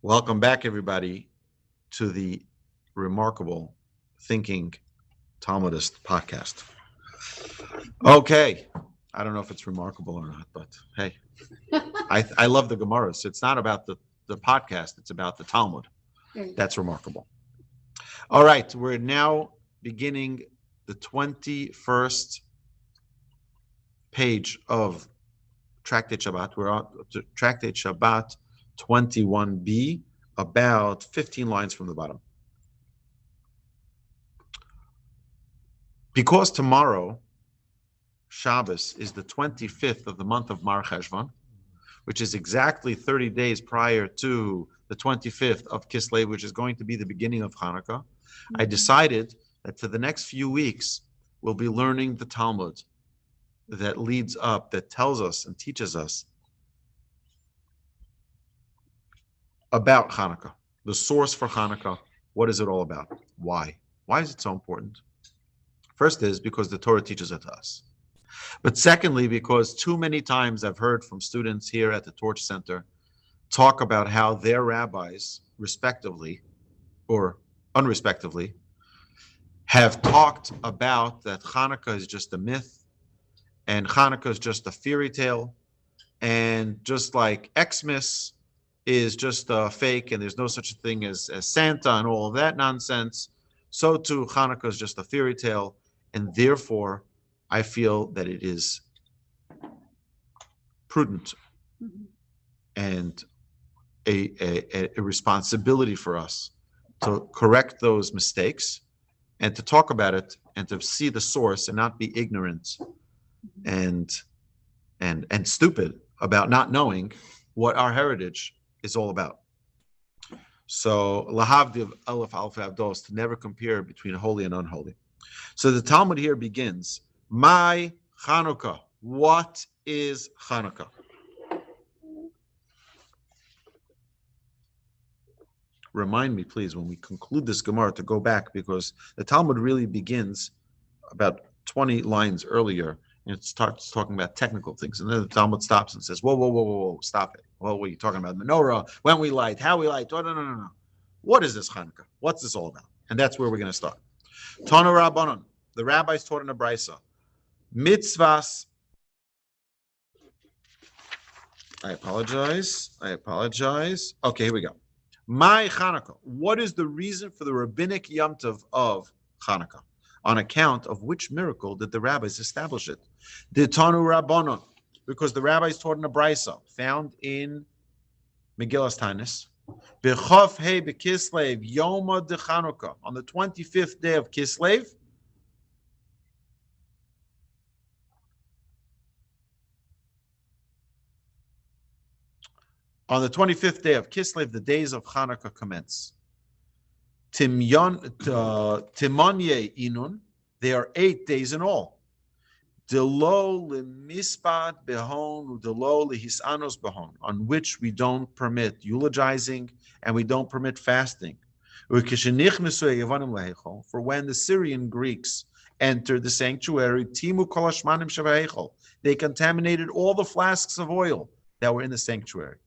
Welcome back, everybody, to the Remarkable Thinking Talmudist podcast. Okay, I don't know if it's remarkable or not, but hey, I love the Gemaras. It's not about the podcast, it's about the Talmud. That's remarkable. All right, we're now beginning the 21st page of Tractate Shabbat. We're on to Tractate Shabbat 21b, about 15 lines from the bottom. Because tomorrow, Shabbos, is the 25th of the month of Mar Cheshvan, which is exactly 30 days prior to the 25th of Kislev, which is going to be the beginning of Hanukkah, I decided that for the next few weeks, we'll be learning the Talmud that leads up, that tells us and teaches us about Hanukkah, the source for Hanukkah. What is it all about? Why? Why is it so important? First is because the Torah teaches it to us. But secondly, because too many times I've heard from students here at the Torch Center talk about how their rabbis, respectively or unrespectively, have talked about that Hanukkah is just a myth and Hanukkah is just a fairy tale, and just like Xmas is just a fake and there's no such a thing as Santa and all of that nonsense, so too Hanukkah is just a fairy tale, and therefore I feel that it is prudent and a responsibility for us to correct those mistakes and to talk about it and to see the source and not be ignorant and stupid about not knowing what our heritage is all about. So lahavdiv aleph alpha avdos, to never compare between holy and unholy. So the Talmud here begins, my Chanukah. What is Chanukah? Remind me, please, when we conclude this Gemara to go back, because the Talmud really begins about 20 lines earlier, and it starts talking about technical things. And then the Talmud stops and says, whoa, stop it. Well, what are you talking about? Menorah, when we light, how we light. Oh, no. What is this Chanukah? What's this all about? And that's where we're going to start. Tana Rabbanon, the rabbis taught in a brisa. Mitzvahs. I apologize. Okay, here we go. My Chanukah. What is the reason for the rabbinic Yom Tov of Chanukah? On account of which miracle did the rabbis establish it? The Tanu Rabbanon, because the rabbis taught in a brisa found in Megillas Tanis. B'chof Hei B'Kislev Yoma de Chanukah, on the 25th day of Kislev. On the 25th day of Kislev, the days of Hanukkah commence. Timanye Inun, there are 8 days in all. Delo lemispat behon, delo lehisanos behon, on which we don't permit eulogizing and we don't permit fasting. For when the Syrian Greeks entered the sanctuary, timu kolashmanim shavahechol, they contaminated all the flasks of oil that were in the sanctuary.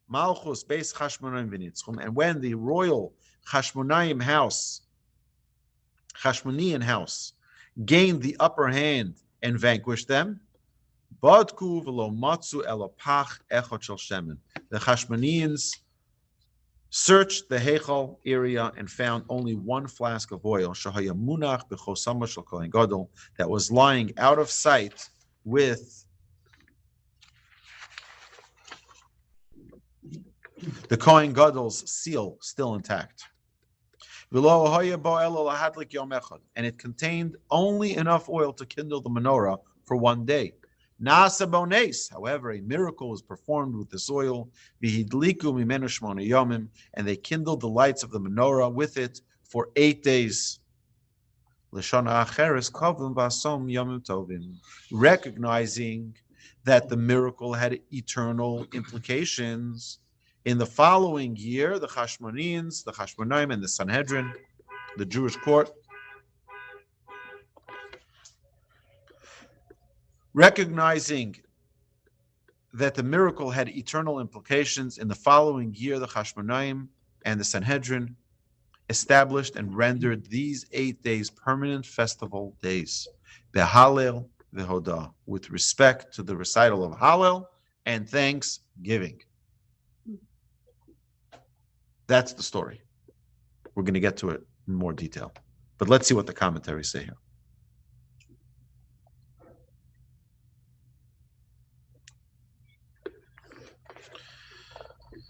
Malchus Beis Chashmonaim v'Nitzchum, and when the royal Chashmonaim house, Chashmonian house, gained the upper hand and vanquished them, Badku v'lo matzu elapach echot shel shemen. The Chashmonians searched the Heichal area and found only one flask of oil, Shahaya Munach b'chosama shel Kohen Gadol, that was lying out of sight with the Kohen Gadol's seal still intact. And it contained only enough oil to kindle the menorah for one day. However, a miracle was performed with this oil, and they kindled the lights of the menorah with it for 8 days. Recognizing that the miracle had eternal implications. In the following year, the Chashmonians, the Chashmonaim, and the Sanhedrin, the Jewish court, recognizing that the miracle had eternal implications. In the following year, the Chashmonaim and the Sanhedrin established and rendered these 8 days permanent festival days, Behalel Vehodah, with respect to the recital of Hallel and thanksgiving. That's the story. We're going to get to it in more detail. But let's see what the commentaries say here.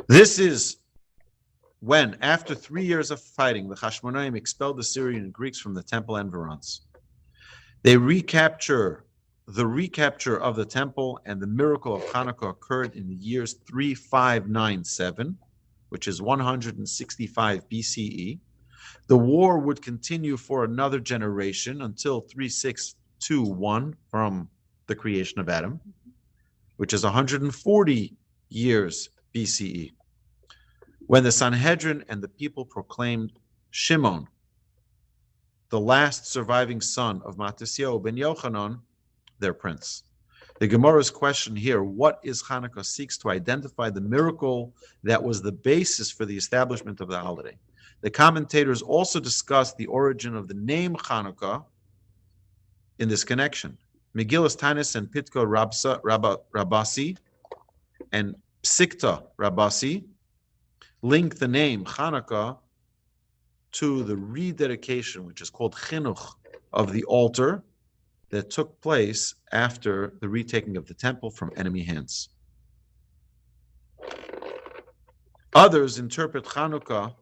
This is when, after 3 years of fighting, the Chashmonaim expelled the Syrian and Greeks from the temple environs. The recapture of the temple and the miracle of Hanukkah occurred in the years 3597, which is 165 BCE. The war would continue for another generation until 3621 from the creation of Adam, which is 140 years BCE, when the Sanhedrin and the people proclaimed Shimon, the last surviving son of Matisyahu ben Yochanan, their prince. The Gemara's question here, what is Hanukkah, seeks to identify the miracle that was the basis for the establishment of the holiday. The commentators also discuss the origin of the name Hanukkah in this connection. Megillas Tanis and Pitko Rabasi and Psikta Rabasi link the name Hanukkah to the rededication, which is called Chinuch, of the altar that took place after the retaking of the temple from enemy hands. Others interpret Hanukkah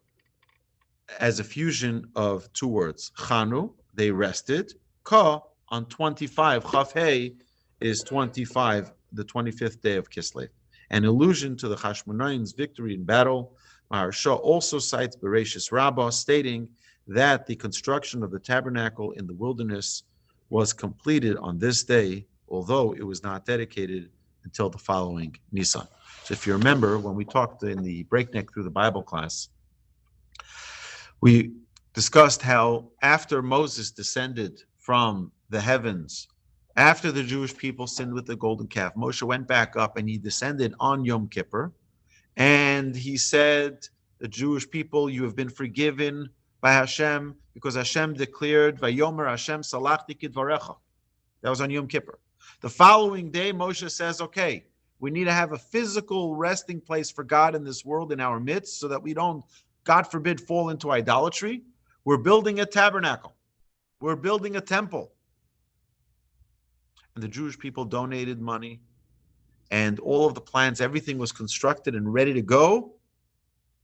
as a fusion of two words. Chanu, they rested. Ka, on 25. Chafhei is 25, the 25th day of Kislev. An allusion to the Chashmonaim's victory in battle. Maharsha also cites Bereshis Rabbah, stating that the construction of the tabernacle in the wilderness was completed on this day, although it was not dedicated until the following Nisan. So if you remember, when we talked in the Breakneck Through the Bible class, we discussed how after Moses descended from the heavens, after the Jewish people sinned with the golden calf, Moshe went back up and he descended on Yom Kippur, and he said, the Jewish people, you have been forgiven by Hashem, because Hashem declared, Vayomer Hashem salachti kidvarecha. That was on Yom Kippur. The following day, Moshe says, okay, we need to have a physical resting place for God in this world, in our midst, so that we don't, God forbid, fall into idolatry. We're building a tabernacle. We're building a temple. And the Jewish people donated money, and all of the plans, everything was constructed and ready to go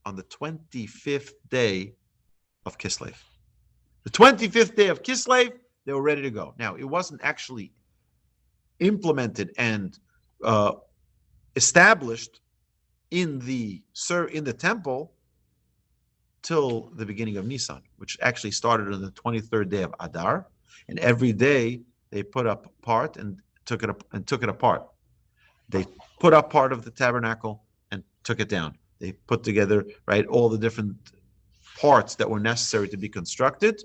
on the 25th day of Kislev. The 25th day of Kislev, they were ready to go. Now, it wasn't actually implemented and established in the temple till the beginning of Nisan, which actually started on the 23rd day of Adar, and every day they put up part and took it apart. They put up part of the tabernacle and took it down. They put together, right, all the different parts that were necessary to be constructed,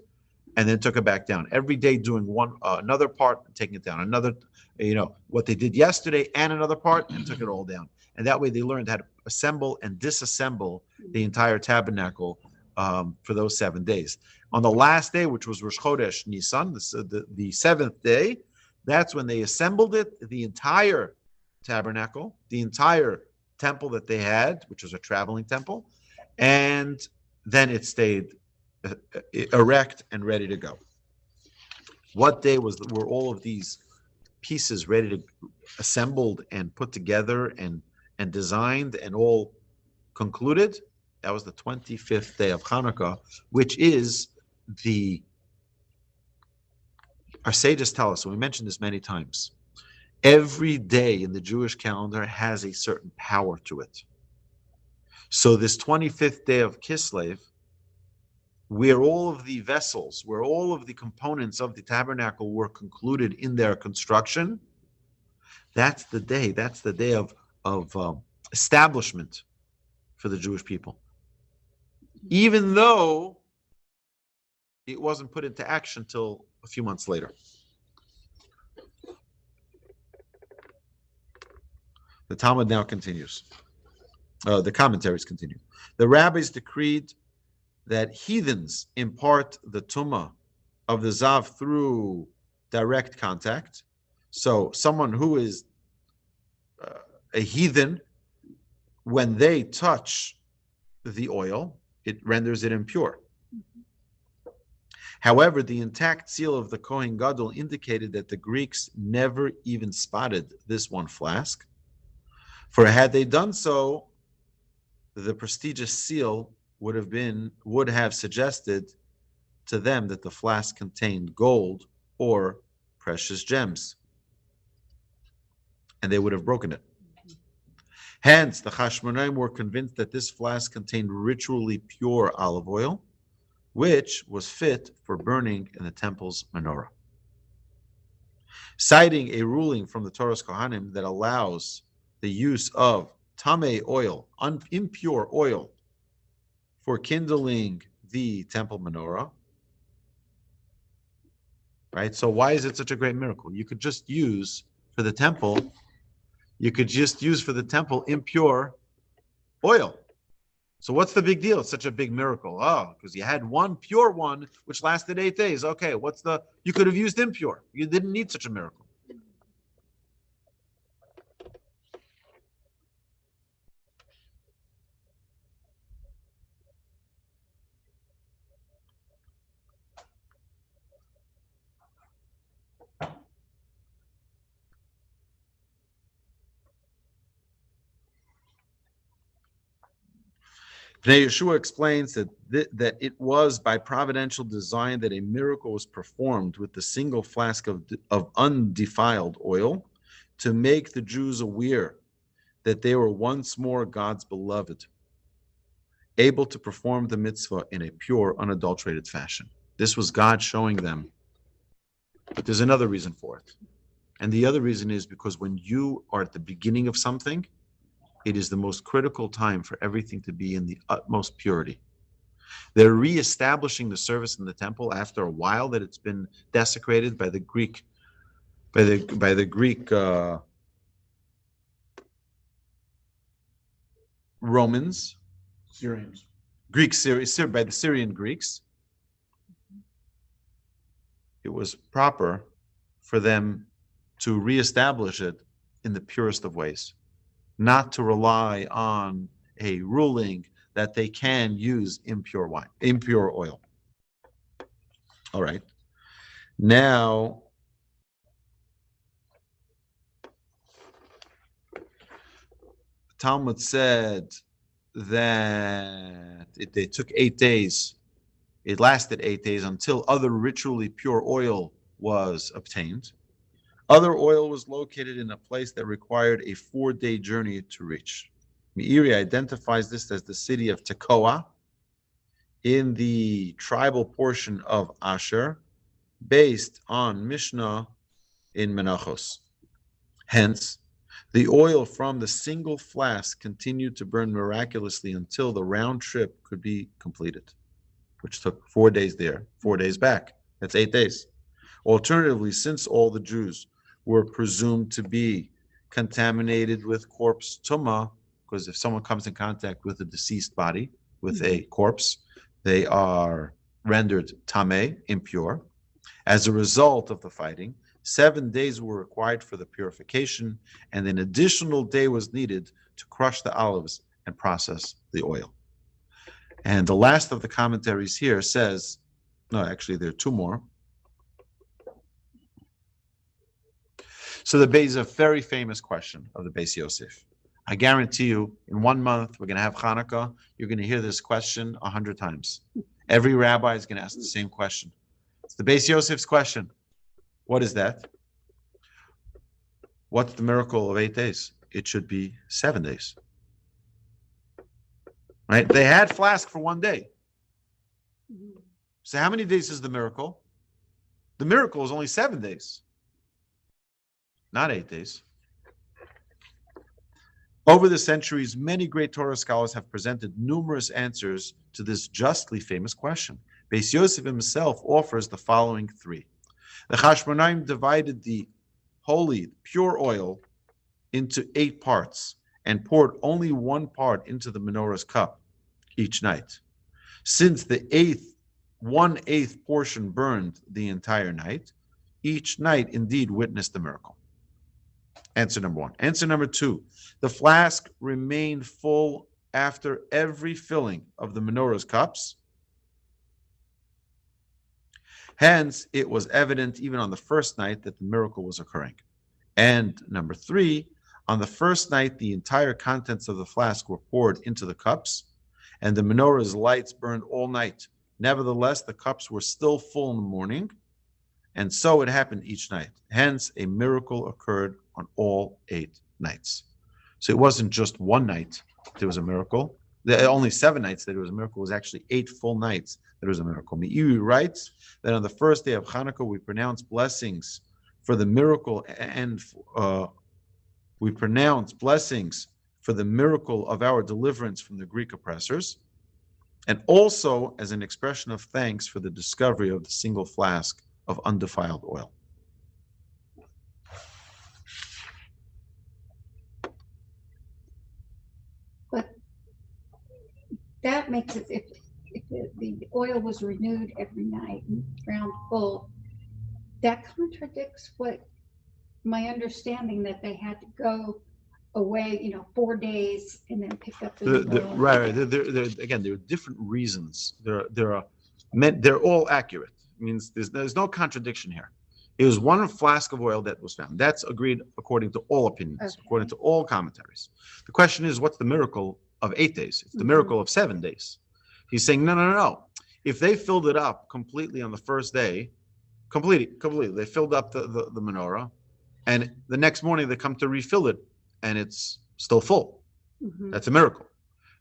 and then took it back down. Every day doing another part and taking it down. Another, what they did yesterday and another part, and took it all down. And that way they learned how to assemble and disassemble the entire tabernacle for those 7 days. On the last day, which was Rosh Chodesh Nisan, the seventh day, that's when they assembled it, the entire tabernacle, the entire temple that they had, which was a traveling temple, and then it stayed erect and ready to go. What day were all of these pieces ready to assembled and put together and designed and all concluded? That was the 25th day of Hanukkah, which is our sages tell us, and we mentioned this many times, every day in the Jewish calendar has a certain power to it. So this 25th day of Kislev, where all of the vessels, where all of the components of the tabernacle were concluded in their construction, that's the day of establishment for the Jewish people. Even though it wasn't put into action till a few months later. The Talmud now continues. The commentaries continue. The rabbis decreed that heathens impart the tumah of the zav through direct contact. So someone who is a heathen, when they touch the oil, it renders it impure. However, the intact seal of the Kohen Gadol indicated that the Greeks never even spotted this one flask. For had they done so, the prestigious seal would have suggested to them that the flask contained gold or precious gems, and they would have broken it. Hence, the Chashmonaim were convinced that this flask contained ritually pure olive oil, which was fit for burning in the temple's menorah. Citing a ruling from the Torah's Kohanim that allows the use of tameh oil, impure oil, for kindling the temple menorah. Right? So why is it such a great miracle? You could just use for the temple impure oil. So what's the big deal? It's such a big miracle. Oh, because you had one pure one which lasted 8 days. Okay, you could have used impure. You didn't need such a miracle. Bnei Yeshua explains that it was by providential design that a miracle was performed with the single flask of undefiled oil to make the Jews aware that they were once more God's beloved, able to perform the mitzvah in a pure, unadulterated fashion. This was God showing them. But there's another reason for it. And the other reason is because when you are at the beginning of something, it is the most critical time for everything to be in the utmost purity. They're reestablishing the service in the temple after a while that it's been desecrated by the Greek, Romans, Syrians. by the Syrian Greeks. It was proper for them to reestablish it in the purest of ways, not to rely on a ruling that they can use impure oil. All right. Now, Talmud said that they took 8 days. It lasted 8 days until other ritually pure oil was obtained. Other oil was located in a place that required a 4-day journey to reach. Meiri identifies this as the city of Tekoa in the tribal portion of Asher, based on Mishnah in Menachos. Hence, the oil from the single flask continued to burn miraculously until the round trip could be completed, which took 4 days there, 4 days back. That's 8 days. Alternatively, since all the Jews were presumed to be contaminated with corpse tumah, because if someone comes in contact with a deceased body, with a corpse, they are rendered tameh, impure. As a result of the fighting, 7 days were required for the purification, and an additional day was needed to crush the olives and process the oil. And the last of the commentaries here says, no, actually there are 2 more. So the Beis is a very famous question of the Beis Yosef. I guarantee you, in 1 month, we're going to have Hanukkah. You're going to hear this question 100 times. Every rabbi is going to ask the same question. It's the Beis Yosef's question. What is that? What's the miracle of 8 days? It should be 7 days. Right? They had flask for 1 day. So how many days is the miracle? The miracle is only 7 days. Not 8 days. Over the centuries, many great Torah scholars have presented numerous answers to this justly famous question. Beis Yosef himself offers the following 3. The Chashmonaim divided the holy, pure oil into 8 parts and poured only 1 part into the menorah's cup each night. Since the 1/8 portion burned the entire night, each night indeed witnessed the miracle. Answer number 1. Answer number 2, the flask remained full after every filling of the menorah's cups. Hence, it was evident even on the first night that the miracle was occurring. And number 3, on the first night, the entire contents of the flask were poured into the cups, and the menorah's lights burned all night. Nevertheless, the cups were still full in the morning, and so it happened each night. Hence, a miracle occurred on all 8 nights. So it wasn't just one night there was a miracle. There are only 7 nights that there was a miracle. It was actually 8 full nights there was a miracle. Meiri writes that on the first day of Hanukkah, we pronounce blessings for the miracle, and we pronounce blessings for the miracle of our deliverance from the Greek oppressors, and also as an expression of thanks for the discovery of the single flask of undefiled oil. But that makes it, if the oil was renewed every night and ground full, that contradicts what my understanding that they had to go away, 4 days and then pick up the oil. Right. Again, there are different reasons. They're all accurate. It means there's no contradiction here. It was 1 flask of oil that was found. That's agreed according to all opinions, Okay. according to all commentaries. The question is, what's the miracle of 8 days? It's the miracle of 7 days. He's saying, no. If they filled it up completely on the first day, completely, they filled up the menorah, and the next morning they come to refill it, and it's still full. Mm-hmm. That's a miracle.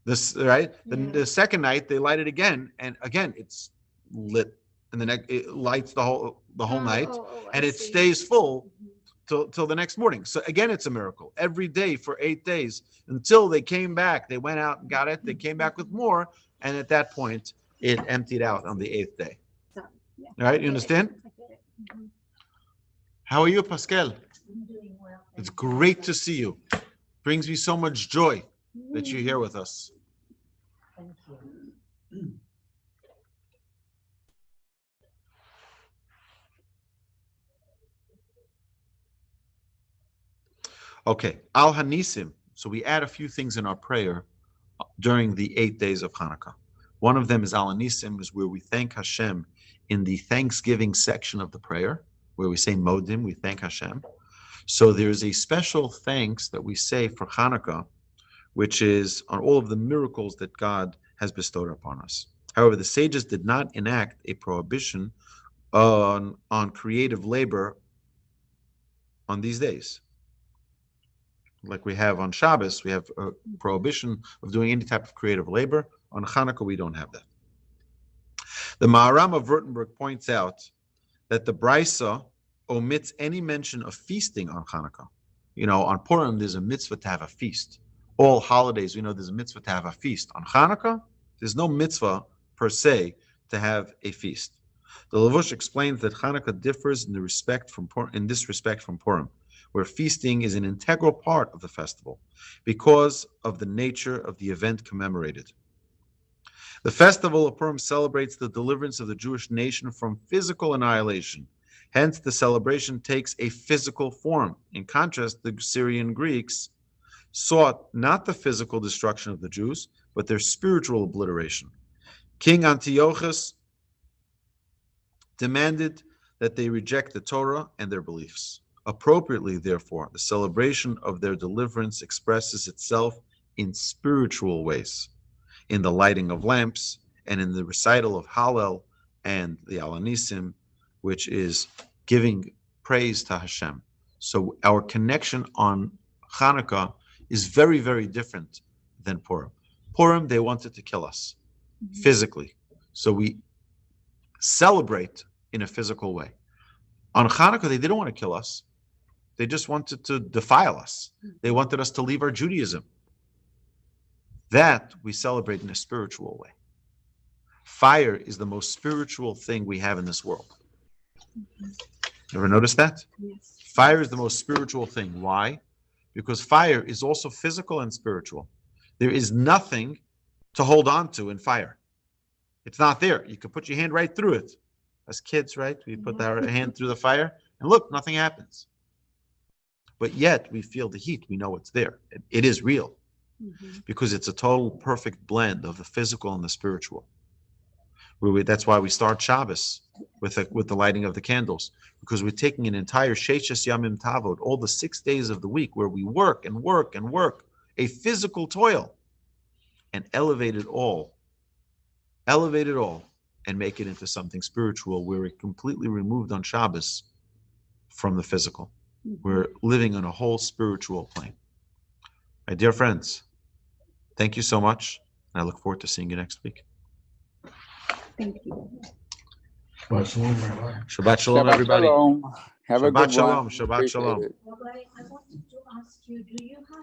This right. Yeah. The second night they light it again, and again it's lit, and it lights the whole night, and it stays full till the next morning. So again, it's a miracle every day for 8 days until they came back. They went out and got it. They came back with more, and at that point it emptied out on the 8th day. So, yeah. All right, you understand? I get it. Mm-hmm. How are you, Pascal? I'm doing well. It's great to see you. Brings me so much joy that you're here with us. Thank you. Okay, Al Hanisim. So we add a few things in our prayer during the 8 days of Hanukkah. One of them is Al Hanisim, is where we thank Hashem in the Thanksgiving section of the prayer, where we say Modim, we thank Hashem. So there's a special thanks that we say for Hanukkah, which is on all of the miracles that God has bestowed upon us. However, the sages did not enact a prohibition on creative labor on these days. Like we have on Shabbos, we have a prohibition of doing any type of creative labor. On Hanukkah, we don't have that. The Maharam of Württemberg points out that the Brisa omits any mention of feasting on Hanukkah. On Purim, there's a mitzvah to have a feast. All holidays, we know there's a mitzvah to have a feast. On Hanukkah, there's no mitzvah per se to have a feast. The Lavush explains that Hanukkah differs in this respect from Purim, where feasting is an integral part of the festival because of the nature of the event commemorated. The festival of Purim celebrates the deliverance of the Jewish nation from physical annihilation. Hence, the celebration takes a physical form. In contrast, the Syrian Greeks sought not the physical destruction of the Jews, but their spiritual obliteration. King Antiochus demanded that they reject the Torah and their beliefs. Appropriately, therefore, the celebration of their deliverance expresses itself in spiritual ways, in the lighting of lamps and in the recital of Hallel and the Al Hanisim, which is giving praise to Hashem. So our connection on Hanukkah is very, very different than Purim. Purim, they wanted to kill us physically. So we celebrate in a physical way. On Hanukkah, they didn't want to kill us. They just wanted to defile us. They wanted us to leave our Judaism. That we celebrate in a spiritual way. Fire is the most spiritual thing we have in this world. Ever notice that? Yes. Fire is the most spiritual thing. Why? because fire is also physical and spiritual. There is nothing to hold on to in fire. It's not there. You can put your hand right through it. As kids, right? We put our hand through the fire and look, nothing happens. But yet we feel the heat. We know it's there. It is real because it's a total perfect blend of the physical and the spiritual. That's why we start Shabbos with the lighting of the candles, because we're taking an entire Sheshes Yamim Tavod, all the 6 days of the week where we work and work and work, a physical toil, and elevate it all, and make it into something spiritual where we're completely removed on Shabbos from the physical. We're living on a whole spiritual plane. My dear friends, thank you so much. And I look forward to seeing you next week. Thank you. Shabbat shalom, Rabbi. Shabbat shalom, Shabbat everybody. shalom. Have a Shabbat good shalom. one. Shabbat Appreciate shalom. it. Rabbi, I wanted to ask you, do you have